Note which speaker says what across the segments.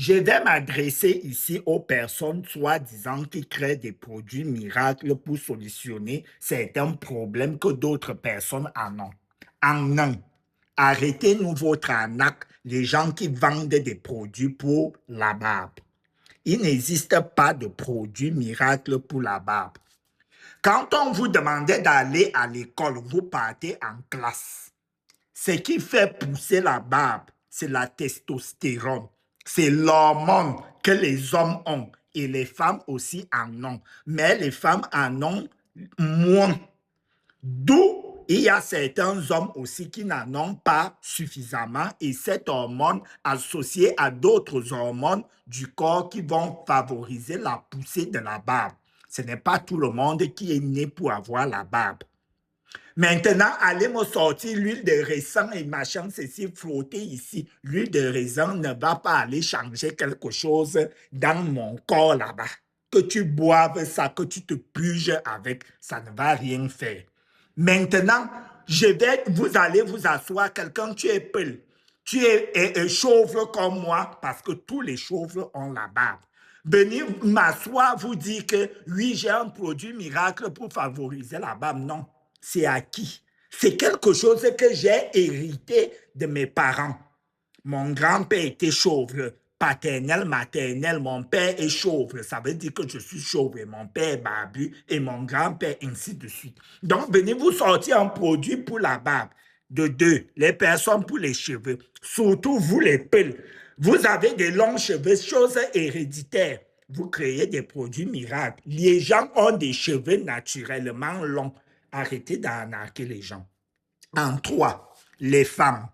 Speaker 1: Je vais m'adresser ici aux personnes soi-disant qui créent des produits miracles pour solutionner certains problèmes que d'autres personnes en ont. En un, arrêtez-nous votre arnaque, les gens qui vendent des produits pour la barbe. Il n'existe pas de produit miracle pour la barbe. Quand on vous demandait d'aller à l'école, vous partez en classe. Ce qui fait pousser la barbe, c'est la testostérone. C'est l'hormone que les hommes ont et les femmes aussi en ont. Mais les femmes en ont moins. D'où il y a certains hommes aussi qui n'en ont pas suffisamment et cette hormone associée à d'autres hormones du corps qui vont favoriser la poussée de la barbe. Ce n'est pas tout le monde qui est né pour avoir la barbe. Maintenant, allez me sortir l'huile de raisin et machin, ceci flotter ici. L'huile de raisin ne va pas aller changer quelque chose dans mon corps là-bas. Que tu boives ça, que tu te puges avec, ça ne va rien faire. Maintenant, vous allez vous asseoir, quelqu'un, tu es peul. Tu es chauve comme moi, parce que tous les chauves ont la barbe. Venir m'asseoir, vous dire que oui, j'ai un produit miracle pour favoriser la barbe. Non, c'est acquis. C'est quelque chose que j'ai hérité de mes parents. Mon grand-père était chauve, paternel, maternel, mon père est chauve. Ça veut dire que je suis chauve et mon père est barbu et mon grand-père, ainsi de suite. Donc, venez vous sortir un produit pour la barbe. De deux, les personnes pour les cheveux, surtout vous les pels. Vous avez des longs cheveux, chose héréditaire. Vous créez des produits miracles. Les gens ont des cheveux naturellement longs. Arrêtez d'arnaquer les gens. En trois, les femmes.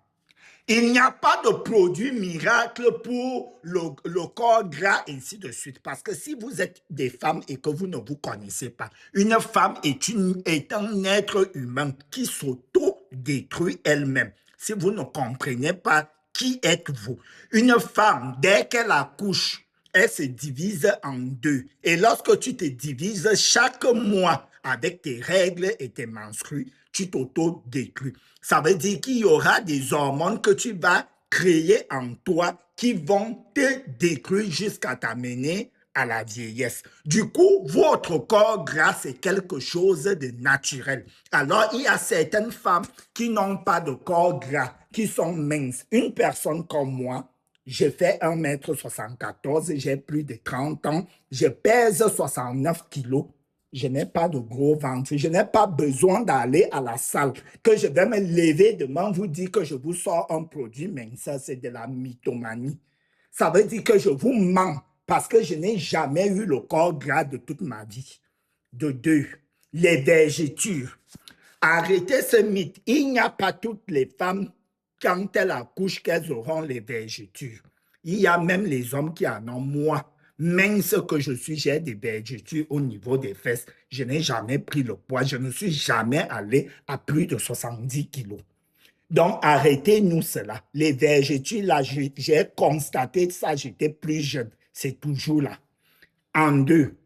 Speaker 1: Il n'y a pas de produit miracle pour le corps gras, ainsi de suite. Parce que si vous êtes des femmes et que vous ne vous connaissez pas, une femme est un être humain qui s'auto-détruit elle-même. Si vous ne comprenez pas qui êtes-vous, une femme, dès qu'elle accouche, elle se divise en deux. Et lorsque tu te divises chaque mois avec tes règles et tes menstrues, tu t'auto-détruis. Ça veut dire qu'il y aura des hormones que tu vas créer en toi qui vont te détruire jusqu'à t'amener à la vieillesse. Du coup, votre corps gras, c'est quelque chose de naturel. Alors, il y a certaines femmes qui n'ont pas de corps gras, qui sont minces. Une personne comme moi, je fais 1,74 m, j'ai plus de 30 ans, je pèse 69 kilos. Je n'ai pas de gros ventre, je n'ai pas besoin d'aller à la salle, que je vais me lever demain, vous dire que je vous sors un produit, mais ça c'est de la mythomanie. Ça veut dire que je vous mens parce que je n'ai jamais eu le corps gras de toute ma vie. De deux, les vergetures. Arrêtez ce mythe. Il n'y a pas toutes les femmes, quand elles accouchent, qu'elles auront les vergetures. Il y a même les hommes qui en ont. Moi, mince que je suis, j'ai des vergetures au niveau des fesses. Je n'ai jamais pris le poids. Je ne suis jamais allé à plus de 70 kilos. Donc, arrêtez-nous cela. Les vergetures, là, j'ai constaté ça, j'étais plus jeune. C'est toujours là. En deux,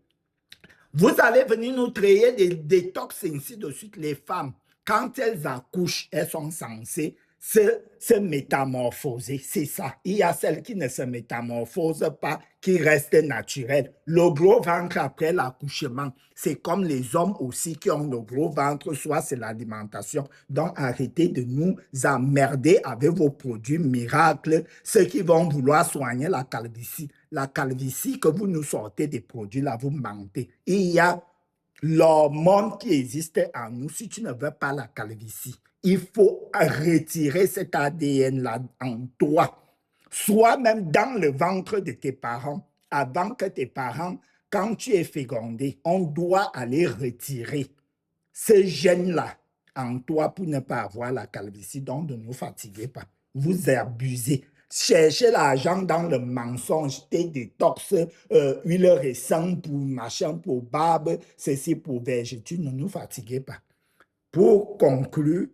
Speaker 1: vous allez venir nous créer des détox, ainsi de suite. Les femmes, quand elles accouchent, elles sont censées se métamorphoser. C'est ça. Il y a celles qui ne se métamorphosent pas, qui restent naturelles. Le gros ventre après l'accouchement, c'est comme les hommes aussi qui ont le gros ventre, soit c'est l'alimentation. Donc, arrêtez de nous emmerder avec vos produits miracles, ceux qui vont vouloir soigner la calvitie. La calvitie, que vous nous sortez des produits, là, vous mentez. Il y a l'hormone qui existe en nous. Si tu ne veux pas la calvitie, il faut retirer cet ADN-là en toi, soit même dans le ventre de tes parents, avant que tes parents, quand tu es fécondé, on doit aller retirer ce gène-là en toi pour ne pas avoir la calvitie. Donc, ne nous fatiguez pas. Vous abusez. Cherchez l'argent dans le mensonge, des détox, huile récente pour machin, pour barbe, ceci pour vergetures. Ne nous fatiguez pas. Pour conclure,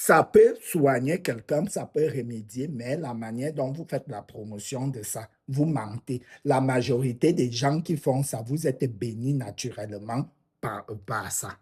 Speaker 1: ça peut soigner quelqu'un, ça peut remédier, mais la manière dont vous faites la promotion de ça, vous mentez. La majorité des gens qui font ça, vous êtes bénis naturellement par ça.